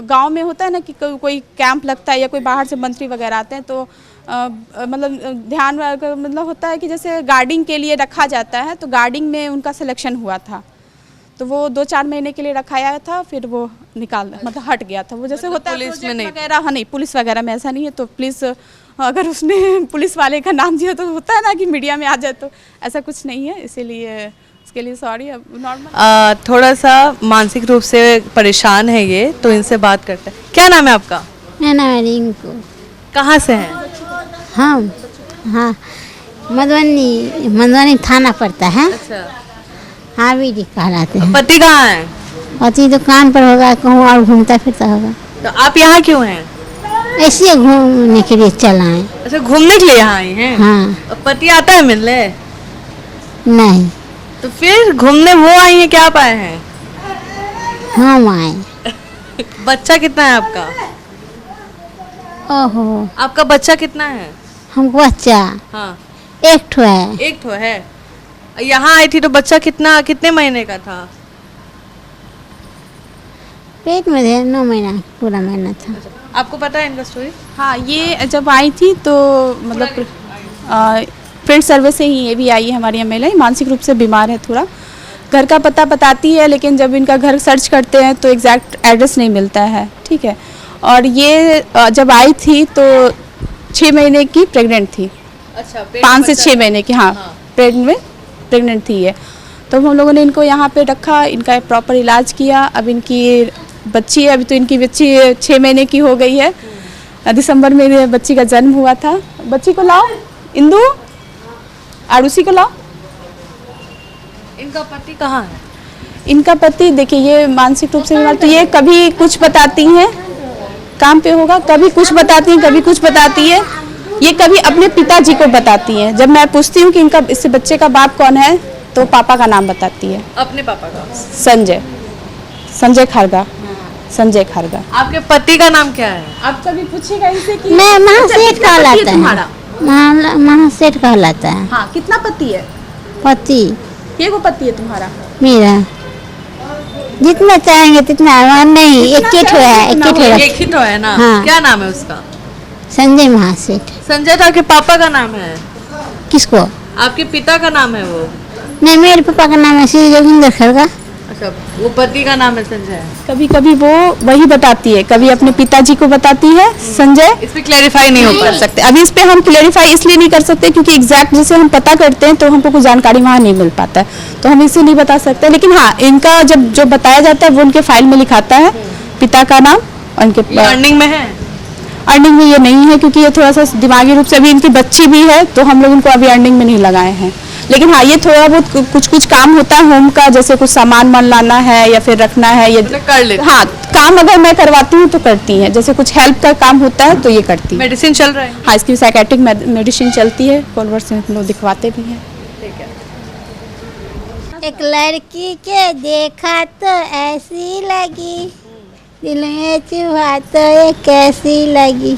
[SPEAKER 9] गांव में होता है ना कि कोई कैंप लगता है या कोई बाहर से मंत्री वगैरह आते हैं तो मतलब ध्यान मतलब होता है कि जैसे गार्डिंग के लिए रखा जाता है, तो गार्डिंग में उनका सिलेक्शन हुआ था, तो वो 2-4 महीने के लिए रखाया था, फिर वो निकाल मतलब हट गया था। वो जैसे होता है पुलिस में नहीं वगैरह, हाँ नहीं पुलिस वगैरह में ऐसा नहीं है। तो प्लीज़ अगर उसने पुलिस वाले का नाम दिया तो होता है ना कि मीडिया में आ जाए, तो ऐसा कुछ नहीं है, इसीलिए उसके लिए सॉरी। अब नॉर्मल
[SPEAKER 3] थोड़ा सा मानसिक रूप से परेशान है ये, तो इनसे बात करते हैं। क्या नाम है आपका?
[SPEAKER 4] मेरा नाम है रिंकू।
[SPEAKER 3] कहाँ से हैं?
[SPEAKER 4] हम हाँ मधुबनी थाना पड़ता है।
[SPEAKER 3] अच्छा,
[SPEAKER 4] हाँ भी कहलाते हैं।
[SPEAKER 3] पति कहाँ है?
[SPEAKER 4] पति दुकान पर होगा, कहूँ और घूमता फिरता होगा।
[SPEAKER 3] तो आप यहाँ क्यों हैं?
[SPEAKER 4] ऐसे घूमने के लिए चला है।
[SPEAKER 3] अच्छा, घूमने के लिए यहाँ आई हैं?
[SPEAKER 4] हाँ।
[SPEAKER 3] पति आता है मिलने?
[SPEAKER 4] नहीं।
[SPEAKER 3] तो फिर घूमने वो आई हैं, क्या पाए हैं?
[SPEAKER 4] हम आए।
[SPEAKER 3] बच्चा कितना है आपका?
[SPEAKER 4] ओहो,
[SPEAKER 3] आपका बच्चा कितना है?
[SPEAKER 4] हमको बच्चा
[SPEAKER 3] हाँ,
[SPEAKER 4] एक ठो है।
[SPEAKER 3] एक ठो है। यहाँ आई थी तो बच्चा कितने महीने का था?
[SPEAKER 4] पेट में 9 महीना, पूरा महीना था।
[SPEAKER 3] आपको पता है इनका स्टोरी?
[SPEAKER 9] हाँ, ये जब आई थी तो मतलब फ्रेंड सर्वे से ही ये भी आई है हमारी महिला, मानसिक रूप से बीमार है थोड़ा, घर का पता बताती है, लेकिन जब इनका घर सर्च करते हैं तो एग्जैक्ट एड्रेस नहीं मिलता है, ठीक है। और ये जब आई थी तो 6 महीने की प्रेग्नेंट थी।
[SPEAKER 3] अच्छा,
[SPEAKER 9] 5 से 6 महीने की, हाँ, प्रेग्नेंट थी ये। तो हम लोगों ने इनको यहाँ पे रखा, इनका प्रॉपर इलाज किया। अब इनकी बच्ची है, अभी तो इनकी बच्ची 6 महीने की हो गई है। दिसंबर में बच्ची का जन्म हुआ था। बच्ची को लाओ, इंदू, आरुषि को लाओ।
[SPEAKER 3] इनका पति कहाँ है?
[SPEAKER 9] इनका पति देखिए, ये मानसिक रूप से बीमार, तो ये कभी कुछ बताती हैं, काम पे होगा, कभी कुछ बताती हैं, कभी कुछ बताती है। ये कभी अपने पिताजी को बताती हैं। जब मैं पूछती हूँ कि इनका इससे बच्चे का बाप कौन है, तो पापा का नाम बताती है।
[SPEAKER 3] अपने पापा का?
[SPEAKER 9] संजय खारगा। संजय खारगा।
[SPEAKER 3] आपके पति का नाम क्या है?
[SPEAKER 9] आप कभी पूछिएगा इनसे कि
[SPEAKER 4] मैं महासेठ कहलाता है,
[SPEAKER 9] तुम्हारा
[SPEAKER 4] महासेठ कहलाता है।
[SPEAKER 9] हाँ, कितना पति है?
[SPEAKER 4] पति
[SPEAKER 9] ये को पति है तुम्हारा?
[SPEAKER 4] मेरा जितना चाहेंगे तितना, नहीं एक ही ठो है, एक ही ठो है।
[SPEAKER 3] एक ही तो है ना?
[SPEAKER 4] हाँ।
[SPEAKER 3] क्या नाम है उसका?
[SPEAKER 4] संजय महासेठ।
[SPEAKER 3] संजय तो आपके पापा का नाम है?
[SPEAKER 4] किसको?
[SPEAKER 3] आपके पिता का नाम है वो?
[SPEAKER 4] नहीं, मेरे पापा का नाम है श्री जोगिंदर खड़गा।
[SPEAKER 3] अच्छा, वो पति का नाम है संजय।
[SPEAKER 9] कभी कभी वो वही बताती है, कभी अपने पिताजी को बताती है संजय।
[SPEAKER 3] इस पे क्लैरिफाई नहीं हो
[SPEAKER 9] कर सकते अभी, इस पे हम क्लेरिफाई इसलिए नहीं कर सकते क्योंकि एग्जैक्ट जैसे हम पता करते हैं तो हमको कुछ जानकारी वहाँ नहीं मिल पाता है, तो हम इसे नहीं बता सकते। लेकिन हाँ, इनका जब जो बताया जाता है वो उनके फाइल में लिखाता है, पिता का नाम और इनके
[SPEAKER 3] अर्निंग में है।
[SPEAKER 9] अर्निंग में ये नहीं है क्योंकि ये थोड़ा सा दिमागी रूप से, अभी इनकी बच्ची भी है तो हम लोग इनको अभी अर्निंग में नहीं लगाए हैं। लेकिन हाँ, ये थोड़ा बहुत कुछ काम होता है होम का, जैसे कुछ सामान मन लाना है या फिर रखना है, ये
[SPEAKER 3] कर लेते।
[SPEAKER 9] हाँ, काम अगर मैं करवाती हूँ तो करती है। जैसे कुछ हेल्प का काम होता है तो ये करती है।
[SPEAKER 3] मेडिसिन चल रहा है?
[SPEAKER 9] हाँ, इसकी साइकेट्रिक मेडिसिन चलती है, कॉन्वर्ट से हम लोग दिखवाते भी हैं।
[SPEAKER 4] एक लड़की के देखा तो ऐसी लगी, दिल में चुभा तो ये कैसी लगी।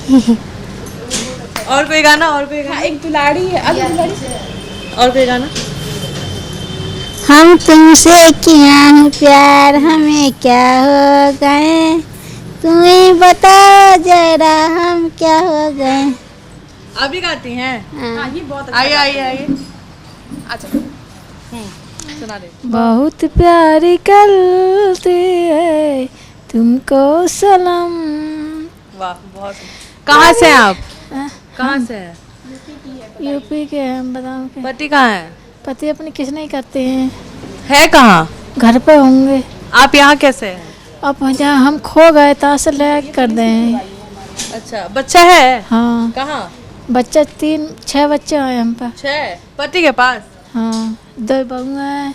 [SPEAKER 3] और कोई गाना? और कोई गाना?
[SPEAKER 9] एक दुलारी है,
[SPEAKER 3] और कोई गाना?
[SPEAKER 4] हम तुमसे किया हूँ प्यार, हमें क्या हो गए, तुम ही बता जरा हम क्या हो गए।
[SPEAKER 3] आप भी गाती हैं?
[SPEAKER 9] हाँ, ये बहुत
[SPEAKER 3] आइए आइए आइए।
[SPEAKER 9] अच्छा,
[SPEAKER 3] सुना दे।
[SPEAKER 6] बहुत प्यारी करती है तुमको सलाम।
[SPEAKER 3] वाह, बहुत। कहाँ से हैं आप? कहाँ से हैं?
[SPEAKER 6] यूपी के हम बताओ के।
[SPEAKER 3] पति कहाँ है?
[SPEAKER 6] पति अपने किस नहीं करते हैं,
[SPEAKER 3] है कहाँ?
[SPEAKER 6] घर पे होंगे।
[SPEAKER 3] आप यहाँ कैसे हैं?
[SPEAKER 6] अब जहाँ हम खो गए ताश ले कर दें।
[SPEAKER 3] अच्छा, बच्चा है?
[SPEAKER 6] हाँ,
[SPEAKER 3] कहाँ?
[SPEAKER 6] बच्चा 6 बच्चे हैं हम पर।
[SPEAKER 3] 6? पति के पास?
[SPEAKER 6] हाँ, 2 बहू हैं।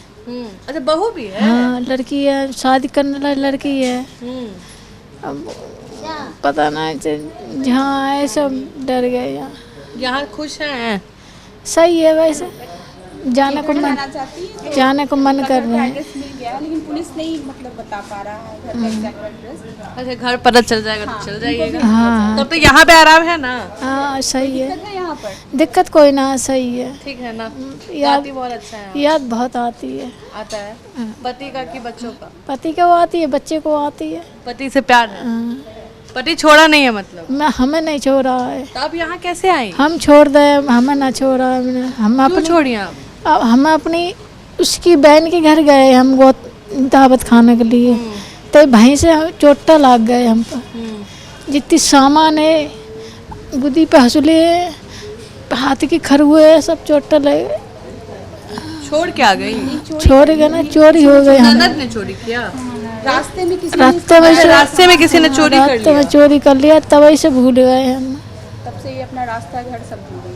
[SPEAKER 3] अच्छा, बहू भी है?
[SPEAKER 6] हाँ, लड़की है, शादी करने वाली लड़की है। अब पता नहीं जहाँ आए सब डर गए।
[SPEAKER 3] यहाँ खुश हैं?
[SPEAKER 6] सही है, वैसे जाने को मन कर रहा है।
[SPEAKER 9] लेकिन पुलिस नहीं मतलब बता पा रहा है घर का एग्जैक्ट एड्रेस।
[SPEAKER 3] अच्छा, घर पता चल जाएगा तो चल जाइएगा।
[SPEAKER 6] हाँ
[SPEAKER 3] तब तो यहाँ पे आराम है ना?
[SPEAKER 6] हाँ, सही है,
[SPEAKER 9] यहाँ पर
[SPEAKER 6] दिक्कत कोई ना, सही है।
[SPEAKER 3] ठीक है ना?
[SPEAKER 6] याद
[SPEAKER 3] बहुत अच्छा है।
[SPEAKER 6] याद बहुत आती है।
[SPEAKER 3] आता है पति का कि बच्चों का?
[SPEAKER 6] पति को आती है, बच्चे को आती है।
[SPEAKER 3] पति से प्यार है?
[SPEAKER 6] हाँ,
[SPEAKER 3] पति छोड़ा नहीं है मतलब?
[SPEAKER 6] मैं हमें नहीं छोड़ा है।
[SPEAKER 3] तो आप यहाँ कैसे आई?
[SPEAKER 6] हम छोड़ दे, हमें ना छोड़ा। हम
[SPEAKER 3] क्यों
[SPEAKER 6] अपनी
[SPEAKER 3] छोड़ी आप?
[SPEAKER 6] हम अपनी उसकी बहन के घर गए, हम वो दावत खाने के लिए, तो वहीं से चोटा लग गए हम पर। जितनी सामान है, गुदी पे हंसुले है, हाथ की खरुए है, सब चोटा लगे।
[SPEAKER 3] छोड़ के आ गई?
[SPEAKER 6] छोड़ गए ना, चोरी हो गई।
[SPEAKER 3] ननद ने चोरी किया?
[SPEAKER 9] रास्ते में किसी
[SPEAKER 3] रास्ते में किसी ने चोरी कर लिया?
[SPEAKER 6] में चोरी कर लिया, तभी से भूल गए हम।
[SPEAKER 9] तब से ये अपना रास्ता घर सब भूल गई।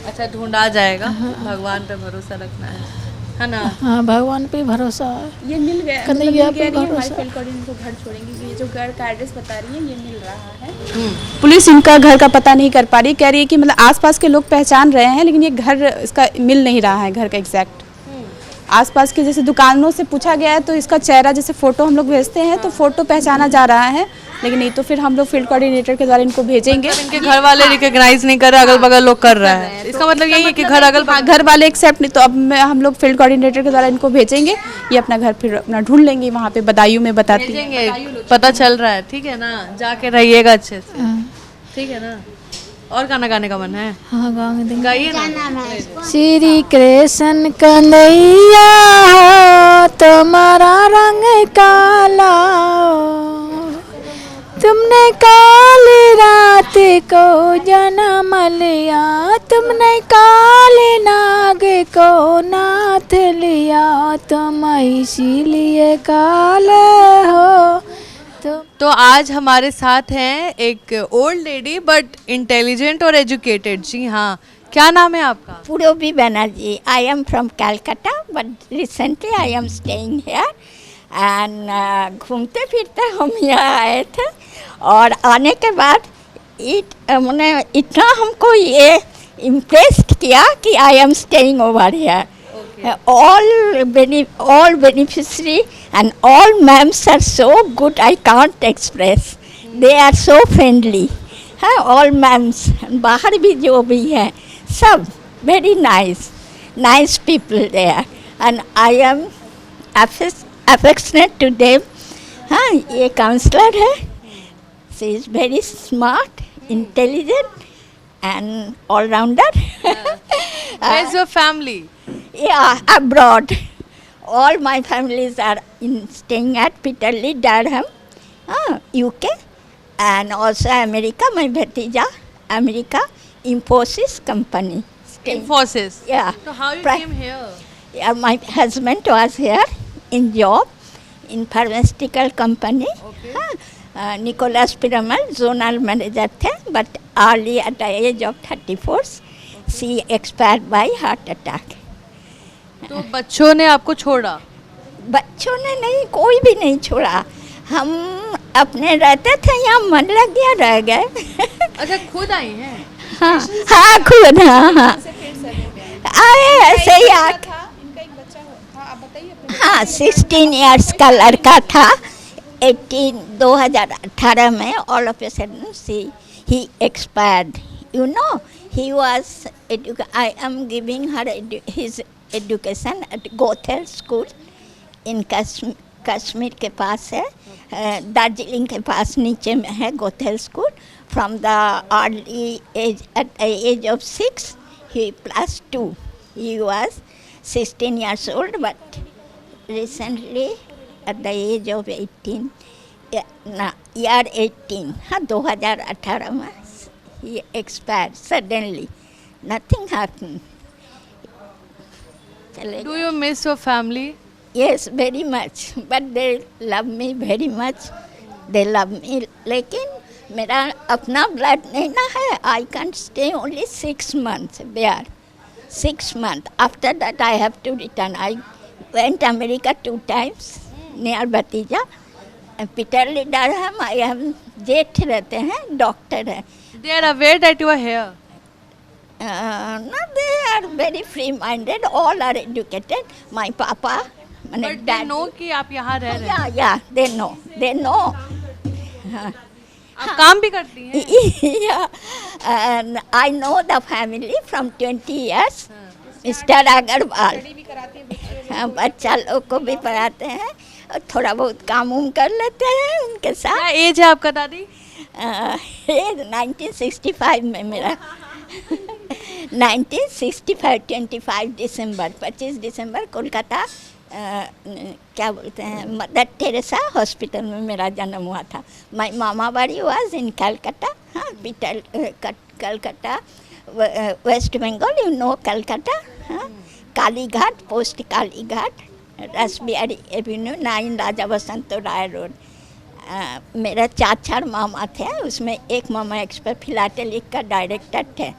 [SPEAKER 3] अच्छा, ढूंढा जाएगा। भगवान पे भरोसा रखना है ना?
[SPEAKER 6] हाँ, भगवान पे भरोसा है।
[SPEAKER 9] ये मिल गया,
[SPEAKER 6] कन्हैया पे
[SPEAKER 9] हमारे
[SPEAKER 6] भरोसा।
[SPEAKER 9] फील्ड कोऑर्डिनेटर इनको घर छोड़ेंगे। ये जो घर का एड्रेस बता रही है ये मिल रहा है। पुलिस इनका घर का पता नहीं कर पा रही, कह रही है कि मतलब आसपास के लोग पहचान रहे हैं लेकिन ये घर इसका मिल नहीं रहा है, घर का एग्जैक्ट। आसपास के जैसे दुकानों से पूछा गया है तो इसका चेहरा, जैसे फोटो हम लोग भेजते हैं तो फोटो पहचाना जा रहा है, लेकिन नहीं तो फिर हम लोग फील्ड कोऑर्डिनेटर के द्वारा इनको भेजेंगे।
[SPEAKER 3] इनके घर वाले रिकॉग्नाइज नहीं कर रहे, अगल बगल लोग कर रहे हैं। इसका मतलब यही है कि घर अगल बगल
[SPEAKER 9] घर वाले एक्सेप्ट नहीं, तो अब हम लोग फील्ड कोऑर्डिनेटर के द्वारा इनको भेजेंगे, ये अपना घर फिर अपना ढूंढ लेंगे। वहाँ पे बदायूं में बताती है,
[SPEAKER 3] पता चल रहा है। ठीक है ना? जाके रहिएगा अच्छे से, ठीक है ना? और गाना गाने का मन है?
[SPEAKER 6] हाँ गाँव
[SPEAKER 3] गाइए ना।
[SPEAKER 6] श्री कृष्ण कन्हैया हो तुम्हारा रंग काला तुमने काली रात को जन्म लिया तुमने काले नाग को नाथ लिया तुम इसीलिए काले हो।
[SPEAKER 3] तो आज हमारे साथ हैं एक ओल्ड लेडी बट इंटेलिजेंट और एजुकेटेड। जी हाँ, क्या नाम है आपका?
[SPEAKER 4] Purobi Banerjee. I am from Calcutta, but recently I am staying here. And घूमते फिरते हम यहाँ आए थे और आने के बाद मैंने इतना हमको ये इम्प्रेस्ड किया कि I am staying over here. All beneficiary and all ma'ams are so good I can't express. They are so friendly. हाँ, all ma'ams बाहर भी जो भी हैं सब very nice people there and I am affectionate to them. हाँ, ये counsellor है. She is very smart, intelligent and all-rounder.
[SPEAKER 3] Where's your family?
[SPEAKER 4] Yeah, abroad. All my families are staying at Peterlee, Durham, UK, and also America. My bhatija, America, Infosys company.
[SPEAKER 3] Infosys.
[SPEAKER 4] Yeah.
[SPEAKER 3] So how you came here?
[SPEAKER 4] Yeah, my husband was here in job in pharmaceutical company.
[SPEAKER 3] Okay.
[SPEAKER 4] Nicholas Piramal, zonal manager थे, but early at the age of 34, she expired by heart attack.
[SPEAKER 3] तो बच्चों ने आपको छोड़ा?
[SPEAKER 4] बच्चों ने नहीं, कोई भी नहीं छोड़ा. हम अपने रहते थे यहाँ, मन लग गया, रह गए.
[SPEAKER 3] अच्छा, खुद आई हैं?
[SPEAKER 4] हाँ हाँ, खुद. हाँ आए ऐसे ही हाँ, 16 इयर्स का लड़का था. 2018 में all of a sudden he expired. You know, he was I am giving her his education at Gothel School in Kashmir के पास है, दार्जिलिंग के पास नीचे में है गोथेल school. From the early age, at the age of 6, he +2. He was 16 years old, but recently at the age of 18, year 18, 2018 में he expired suddenly. Nothing happened.
[SPEAKER 3] Do you miss your family?
[SPEAKER 4] Yes, very much. But they love me very much. They love me. लेकिन मेरा अपना blood नहीं ना है. I can stay only 6 months there. 6 months. After that I have to return. I went America 2 times near Bhatija. Peterlee, Durham. I have जेठ रहते हैं, doctor है.
[SPEAKER 3] They are aware that you are here.
[SPEAKER 4] No, they are very free-minded. All are educated. My papa.
[SPEAKER 3] But they know कि आप यहाँ रह रहे हैं.
[SPEAKER 4] Yeah, they know. They know.
[SPEAKER 3] आप काम भी करती हैं?
[SPEAKER 4] Yeah, and I know the family from 20 years. Mr. Agarwal. बच्चा लोग को भी पढ़ाते हैं और थोड़ा बहुत काम उम कर लेते हैं उनके साथ.
[SPEAKER 3] क्या एज है आपका दादी?
[SPEAKER 4] 1965 में मेरा 1965 25 दिसंबर 25 दिसंबर कोलकाता क्या बोलते हैं मदर टेरेसा हॉस्पिटल में मेरा जन्म हुआ था. माय मामा बाड़ी वाज इन कलकत्ता. हाँ, कलकत्ता वेस्ट बंगाल. You know Calcutta. हाँ, Kalighat post Kalighat Rashbehari avenue 9 Raja Basanta Roy road. मेरा 4 मामा थे. उसमें एक मामा एक्सपर्ट फिलाटेलिक का डायरेक्टर थे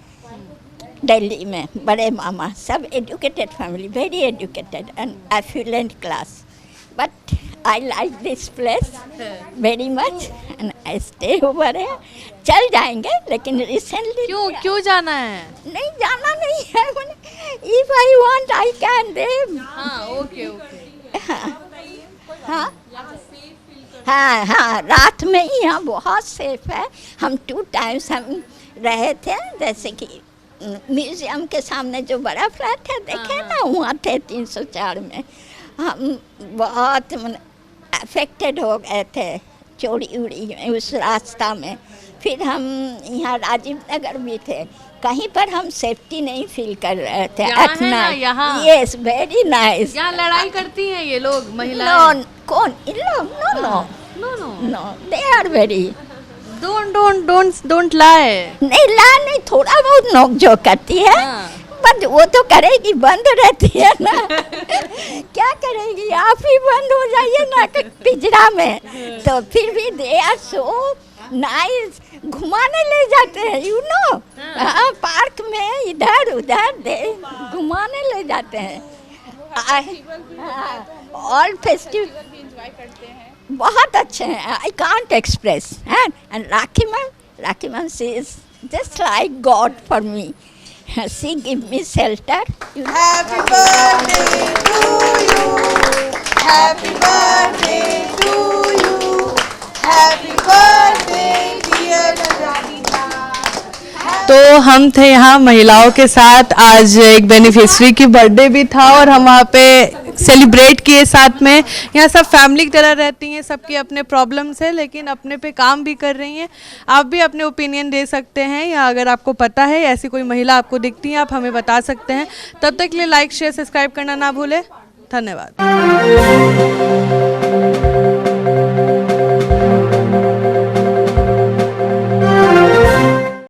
[SPEAKER 4] दिल्ली में. बड़े मामा सब educated family, very educated and affluent class. But I like this place very much and I stay over है. चल जाएंगे लेकिन रिसेंटली.
[SPEAKER 3] क्यों जाना है?
[SPEAKER 4] नहीं जाना नहीं है. If I want I can them.
[SPEAKER 3] हाँ, ओके ओके.
[SPEAKER 4] हाँ हाँ हाँ, रात में ही यहाँ बहुत सेफ है. हम 2 टाइम्स हम रहे थे. जैसे कि म्यूजियम के सामने जो बड़ा फ्लैट है देखे ना, वहाँ थे 304 में. हम बहुत अफेक्टेड हो गए थे चोरी उड़ी उस रास्ता में। फिर हम यहाँ राजीव नगर भी थे, कहीं पर हम सेफ्टी नहीं फील कर रहे थे।
[SPEAKER 3] यहाँ है ना, यहाँ?
[SPEAKER 4] Yes, very nice.
[SPEAKER 3] यहाँ लड़ाई करती हैं ये लोग महिलाएं?
[SPEAKER 4] नो, कौन इन लोग? No no
[SPEAKER 3] no no
[SPEAKER 4] no, they are very
[SPEAKER 3] don't lie.
[SPEAKER 4] नहीं ला नहीं, थोड़ा बहुत नोक झोंक करती है, बट वो तो करेगी, बंद रहती है ना। क्या करेगी, आप ही बंद हो जाइए ना पिंजरा में। तो फिर भी दे आर सो नाइस, घुमाने ले जाते हैं, यू नो। पार्क में इधर उधर दे घुमाने ले जाते हैं। ऑल फेस्टिवल बहुत अच्छे हैं, I can't express. And rakhi ma'am she is just like God for me, she give me shelter.
[SPEAKER 2] Happy birthday to you, happy birthday to you, happy birthday dear Radhika।
[SPEAKER 3] तो हम थे यहाँ महिलाओं के साथ, आज एक बेनिफिशरी की बर्थडे भी था और हम वहाँ पे सेलिब्रेट किए साथ में। यहाँ सब फैमिली की तरह रहती हैं, सबकी अपने प्रॉब्लम्स है, लेकिन अपने पे काम भी कर रही हैं। आप भी अपने ओपिनियन दे सकते हैं, या अगर आपको पता है ऐसी कोई महिला आपको दिखती है, आप हमें बता सकते हैं। तब तक के लिए लाइक शेयर सब्सक्राइब करना ना भूलें। धन्यवाद।